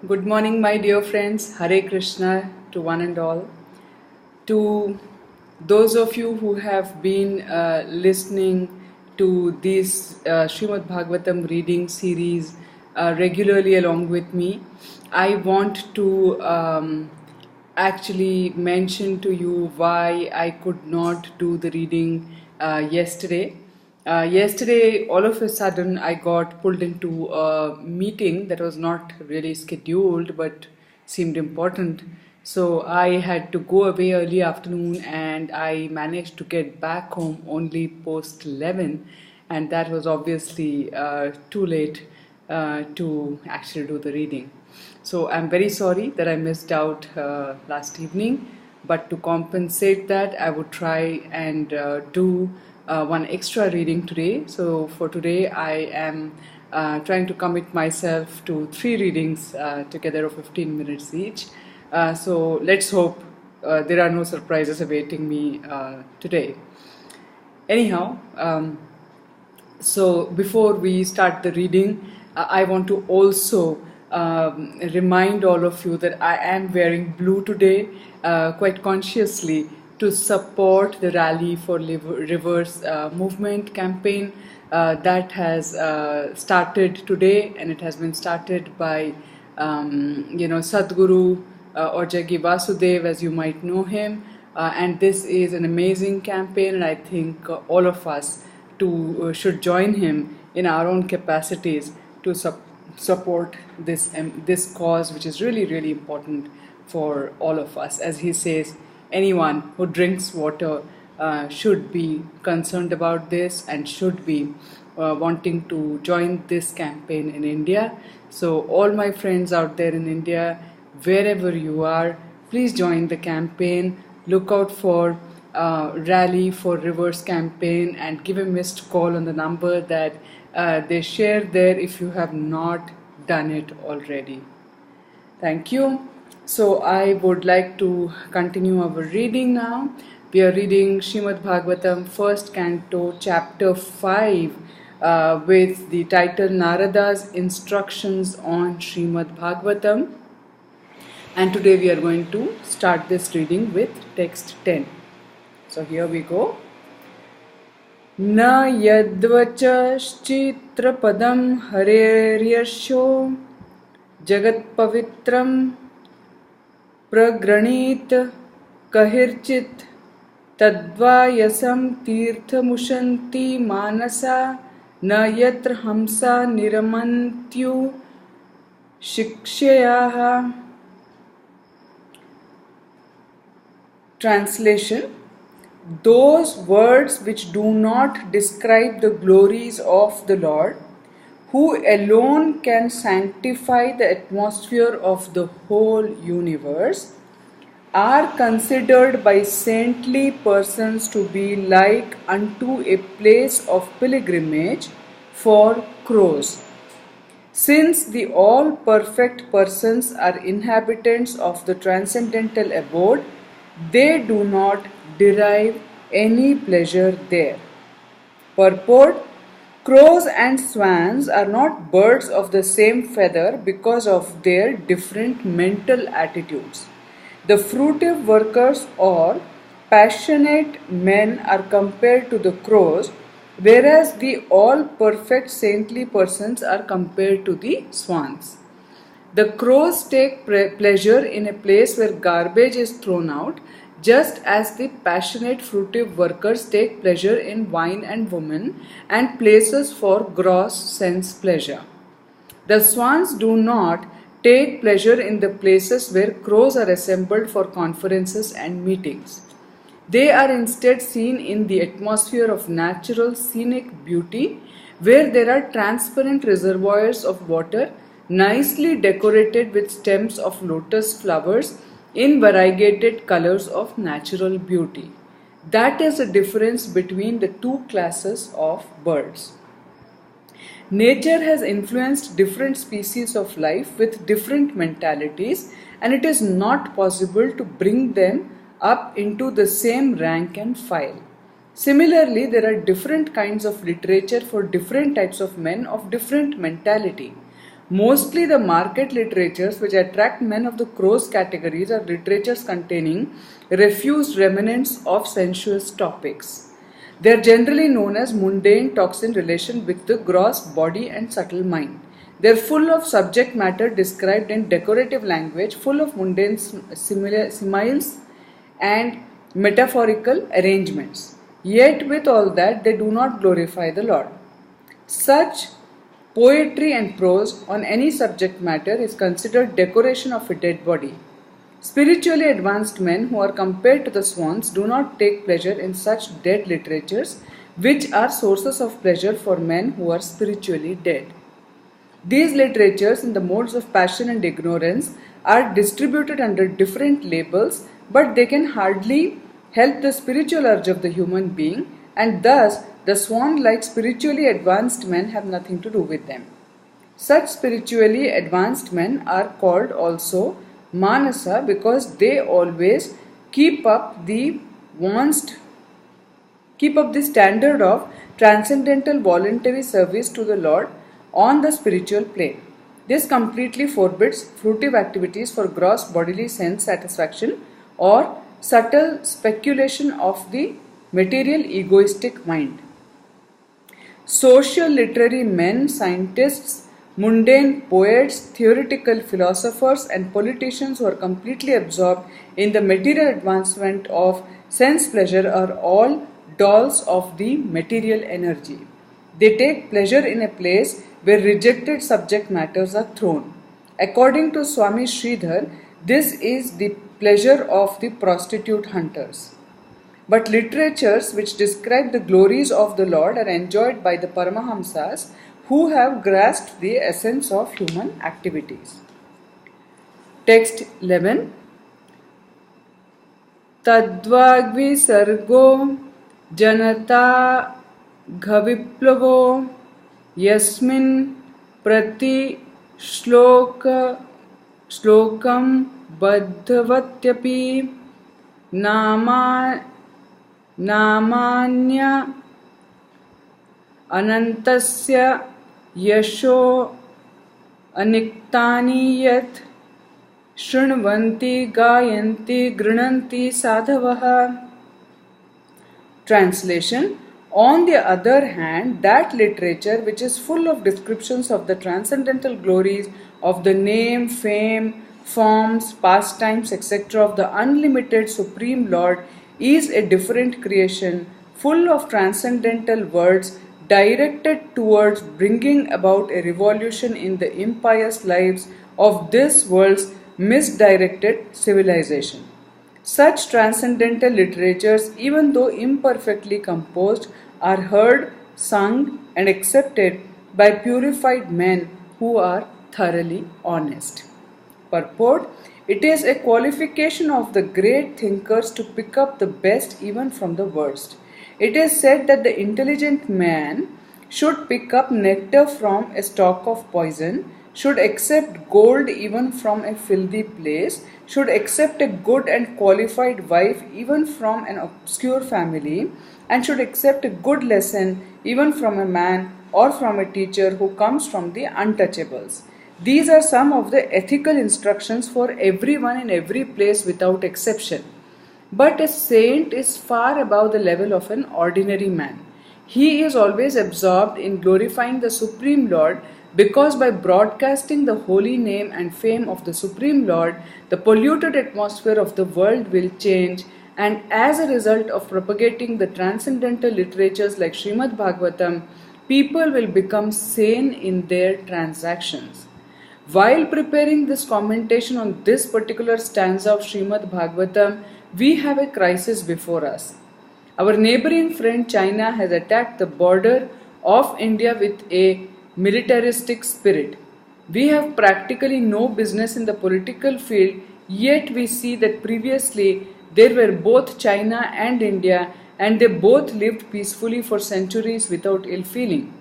Good morning, my dear friends. Hare Krishna to one and all. To those of you who have been listening to this Srimad Bhagavatam reading series regularly along with me, I want to actually mention to you why I could not do the reading yesterday. Yesterday, all of a sudden, I got pulled into a meeting that was not really scheduled but seemed important. So I had to go away early afternoon, and I managed to get back home only post 11, and that was obviously too late to actually do the reading. So I'm very sorry that I missed out last evening, but to compensate that, I would try and do one extra reading today. So for today, I am trying to commit myself to 3 readings together of 15 minutes each. So let's hope there are no surprises awaiting me today. Anyhow, so before we start the reading, I want to also remind all of you that I am wearing blue today quite consciously to support the Rally for Rivers movement campaign that has started today, and it has been started by Sadhguru or Jaggi Vasudev, as you might know him. And this is an amazing campaign, and I think all of us should join him in our own capacities to support this cause, which is really, really important for all of us. As he says, anyone who drinks water should be concerned about this and should be wanting to join this campaign in India. So all my friends out there in India, wherever you are, please join the campaign. Look out for Rally for Rivers campaign and give a missed call on the number that they share there if you have not done it already. Thank you. So I would like to continue our reading now. We are reading Srimad Bhagavatam, first canto, chapter 5, with the title Narada's Instructions on Srimad Bhagavatam. And today we are going to start this reading with text 10. So here we go. Na yadvacha padam hareryasho jagat pavitram pragranit kahirchit tadvayasam tirthamushanti manasa na yatra hamsa niramantyu shikshayaha. Translation: those words which do not describe the glories of the Lord, who alone can sanctify the atmosphere of the whole universe, are considered by saintly persons to be like unto a place of pilgrimage for crows. Since the all perfect persons are inhabitants of the transcendental abode, they do not derive any pleasure there. Purport: crows and swans are not birds of the same feather because of their different mental attitudes. The fruitive workers or passionate men are compared to the crows, whereas the all perfect saintly persons are compared to the swans. The crows take pleasure in a place where garbage is thrown out, just as the passionate fruitive workers take pleasure in wine and women and places for gross sense pleasure. The swans do not take pleasure in the places where crows are assembled for conferences and meetings. They are instead seen in the atmosphere of natural scenic beauty, where there are transparent reservoirs of water nicely decorated with stems of lotus flowers in variegated colors of natural beauty. That is the difference between the two classes of birds. Nature has influenced different species of life with different mentalities, and it is not possible to bring them up into the same rank and file. Similarly, there are different kinds of literature for different types of men of different mentality. Mostly the market literatures which attract men of the gross categories are literatures containing refused remnants of sensuous topics. They are generally known as mundane talks in relation with the gross body and subtle mind. They are full of subject matter described in decorative language, full of mundane similes and metaphorical arrangements. Yet with all that, they do not glorify the Lord. Such poetry and prose on any subject matter is considered decoration of a dead body. Spiritually advanced men who are compared to the swans do not take pleasure in such dead literatures, which are sources of pleasure for men who are spiritually dead. These literatures in the modes of passion and ignorance are distributed under different labels, but they can hardly help the spiritual urge of the human being, and thus the swan-like spiritually advanced men have nothing to do with them. Such spiritually advanced men are called also Manasa because they always keep up the standard of transcendental voluntary service to the Lord on the spiritual plane. This completely forbids fruitive activities for gross bodily sense satisfaction or subtle speculation of the material egoistic mind. Social literary men, scientists, mundane poets, theoretical philosophers and politicians who are completely absorbed in the material advancement of sense pleasure are all dolls of the material energy. They take pleasure in a place where rejected subject matters are thrown. According to Swami Sridhar, this is the pleasure of the prostitute hunters. But literatures which describe the glories of the Lord are enjoyed by the Paramahamsas who have grasped the essence of human activities. Text 11. Tadvagvi sargo janata ghaviplavo yasmin prati slokam baddhavatyapi namanya anantasya yasho aniktani yat shrunvanti gayanti grinanti sadhavaha. Translation. On the other hand, that literature which is full of descriptions of the transcendental glories of the name, fame, forms, pastimes, etc. of the unlimited Supreme Lord is a different creation, full of transcendental words directed towards bringing about a revolution in the impious lives of this world's misdirected civilization. Such transcendental literatures, even though imperfectly composed, are heard, sung, and accepted by purified men who are thoroughly honest. Purport. It is a qualification of the great thinkers to pick up the best even from the worst. It is said that the intelligent man should pick up nectar from a stalk of poison, should accept gold even from a filthy place, should accept a good and qualified wife even from an obscure family, and should accept a good lesson even from a man or from a teacher who comes from the untouchables. These are some of the ethical instructions for everyone in every place without exception. But a saint is far above the level of an ordinary man. He is always absorbed in glorifying the Supreme Lord, because by broadcasting the holy name and fame of the Supreme Lord, the polluted atmosphere of the world will change, and as a result of propagating the transcendental literatures like Srimad Bhagavatam, people will become sane in their transactions. While preparing this commentation on this particular stanza of Srimad Bhagavatam, we have a crisis before us. Our neighboring friend China has attacked the border of India with a militaristic spirit. We have practically no business in the political field, yet we see that previously there were both China and India, and they both lived peacefully for centuries without ill feeling.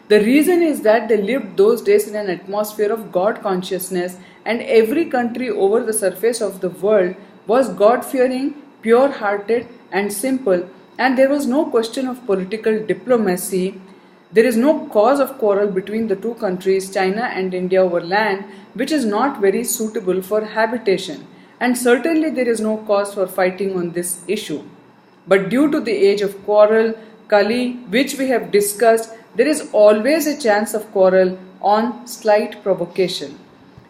The reason is that they lived those days in an atmosphere of God consciousness, and every country over the surface of the world was God-fearing, pure-hearted and simple, and there was no question of political diplomacy. There is no cause of quarrel between the two countries, China and India, over land which is not very suitable for habitation, and certainly there is no cause for fighting on this issue. But due to the age of quarrel, Kali, which we have discussed, there is always a chance of quarrel on slight provocation.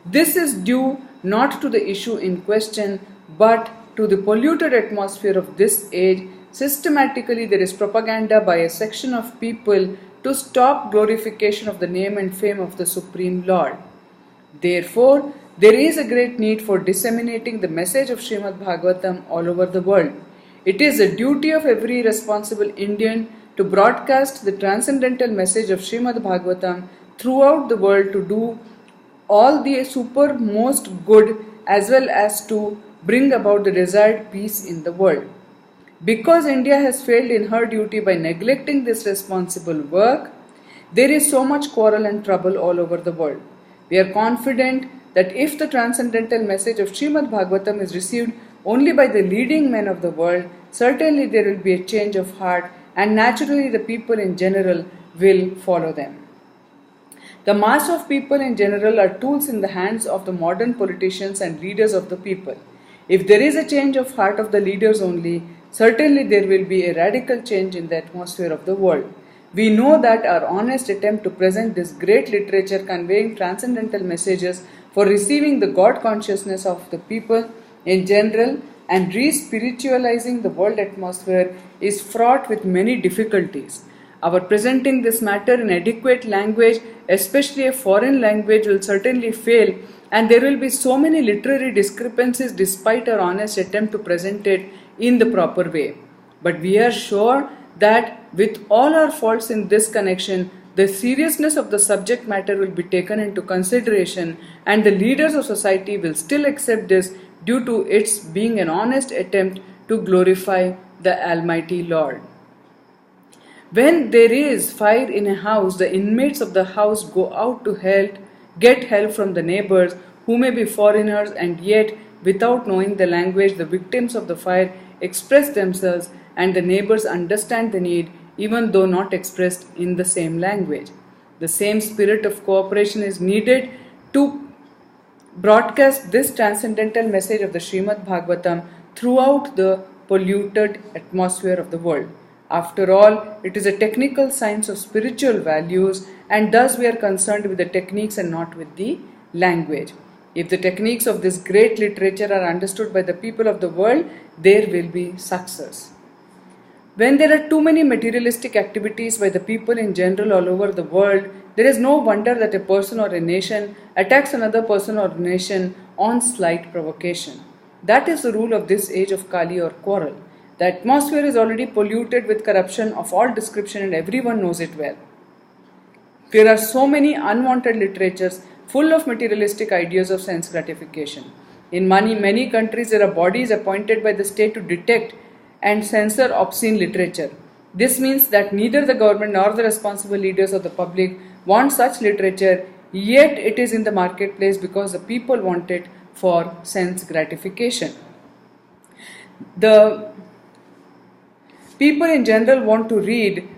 This is due not to the issue in question, but to the polluted atmosphere of this age. Systematically, there is propaganda by a section of people to stop glorification of the name and fame of the Supreme Lord. Therefore, there is a great need for disseminating the message of Srimad Bhagavatam all over the world. It is a duty of every responsible Indian to broadcast the transcendental message of Srimad Bhagavatam throughout the world, to do all the supermost good as well as to bring about the desired peace in the world. Because India has failed in her duty by neglecting this responsible work, there is so much quarrel and trouble all over the world. We are confident that if the transcendental message of Srimad Bhagavatam is received only by the leading men of the world, certainly there will be a change of heart, and naturally the people in general will follow them. The mass of people in general are tools in the hands of the modern politicians and leaders of the people. If there is a change of heart of the leaders only, certainly there will be a radical change in the atmosphere of the world. We know that our honest attempt to present this great literature conveying transcendental messages for receiving the God consciousness of the people in general and re-spiritualizing the world atmosphere is fraught with many difficulties. Our presenting this matter in adequate language, especially a foreign language, will certainly fail, and there will be so many literary discrepancies despite our honest attempt to present it in the proper way. But we are sure that with all our faults in this connection, the seriousness of the subject matter will be taken into consideration, and the leaders of society will still accept this due to its being an honest attempt to glorify the Almighty Lord. When there is fire in a house, the inmates of the house go out to get help from the neighbors who may be foreigners, and yet, without knowing the language, the victims of the fire express themselves and the neighbors understand the need, even though not expressed in the same language. The same spirit of cooperation is needed to broadcast this transcendental message of the Srimad Bhagavatam throughout the polluted atmosphere of the world. After all, it is a technical science of spiritual values, and thus we are concerned with the techniques and not with the language. If the techniques of this great literature are understood by the people of the world, there will be success. When there are too many materialistic activities by the people in general all over the world, there is no wonder that a person or a nation attacks another person or nation on slight provocation. That is the rule of this age of Kali or quarrel. The atmosphere is already polluted with corruption of all description, and everyone knows it well. There are so many unwanted literatures full of materialistic ideas of sense gratification. In many countries, there are bodies appointed by the state to detect and censor obscene literature. This means that neither the government nor the responsible leaders of the public want such literature, yet it is in the marketplace because the people want it for sense gratification. The people in general want to read,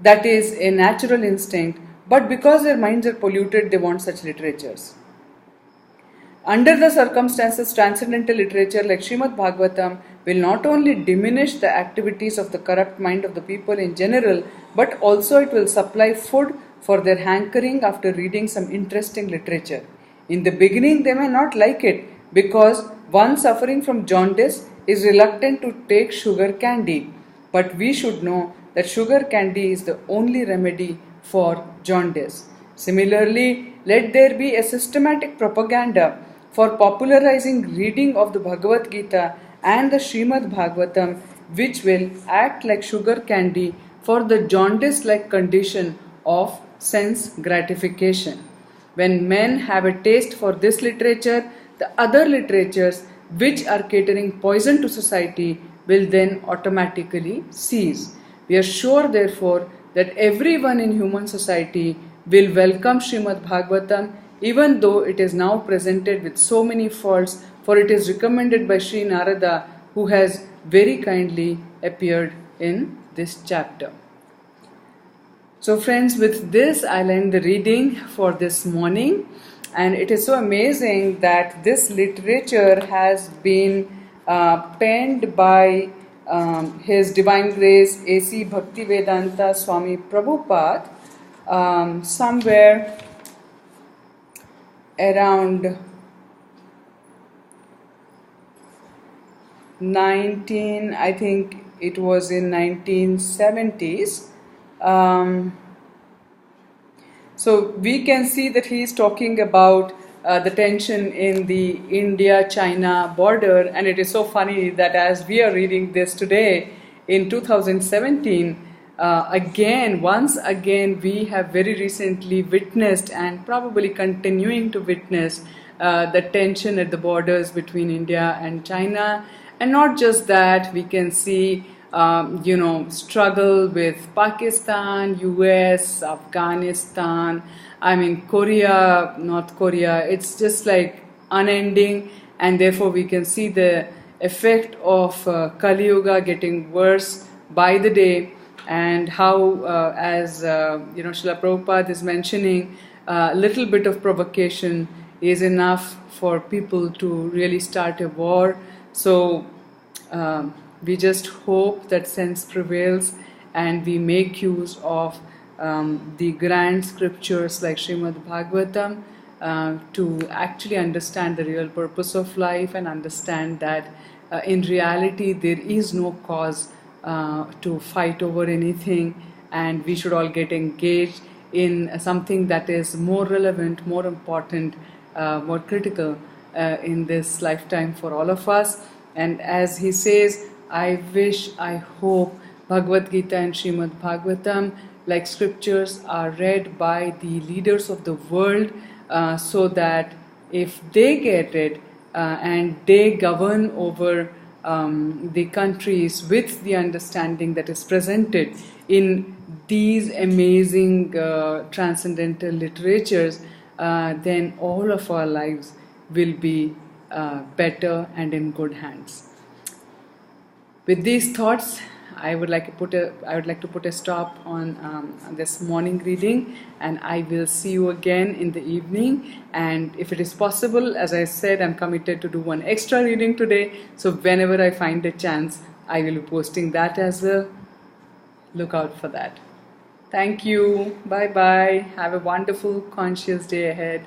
that is a natural instinct, but because their minds are polluted, they want such literatures. Under the circumstances, transcendental literature like Srimad Bhagavatam will not only diminish the activities of the corrupt mind of the people in general, but also it will supply food for their hankering after reading some interesting literature. In the beginning, they may not like it because one suffering from jaundice is reluctant to take sugar candy. But we should know that sugar candy is the only remedy for jaundice. Similarly, let there be a systematic propaganda for popularizing reading of the Bhagavad Gita and the Srimad Bhagavatam, which will act like sugar candy for the jaundice-like condition of sense gratification. When men have a taste for this literature, the other literatures which are catering poison to society will then automatically cease. We are sure, therefore, that everyone in human society will welcome Srimad Bhagavatam, even though it is now presented with so many faults, for it is recommended by Sri Narada, who has very kindly appeared in this chapter. So friends, with this I'll end the reading for this morning. And it is so amazing that this literature has been penned by His Divine Grace A.C. Bhaktivedanta Swami Prabhupad somewhere around I think it was in 1970s. So we can see that he is talking about the tension in the India-China border, and it is so funny that as we are reading this today in 2017, once again we have very recently witnessed and probably continuing to witness the tension at the borders between India and China. And not just that, we can see struggle with Pakistan, US, Afghanistan, Korea, North Korea. It's just like unending, and therefore we can see the effect of Kali Yuga getting worse by the day, and how, as Srila Prabhupada is mentioning, a little bit of provocation is enough for people to really start a war. So we just hope that sense prevails and we make use of the grand scriptures like Srimad Bhagavatam to actually understand the real purpose of life and understand that in reality there is no cause to fight over anything, and we should all get engaged in something that is more relevant, more important, more critical in this lifetime for all of us. And as he says, I hope Bhagavad Gita and Srimad Bhagavatam, like scriptures, are read by the leaders of the world so that if they get it and they govern over the countries with the understanding that is presented in these amazing transcendental literatures, then all of our lives will be better and in good hands. With these thoughts, I would like to put a stop on this morning reading, and I will see you again in the evening. And if it is possible, as I said, I'm committed to do one extra reading today. So whenever I find a chance, I will be posting that as well. Look out for that. Thank you. Bye bye. Have a wonderful conscious day ahead.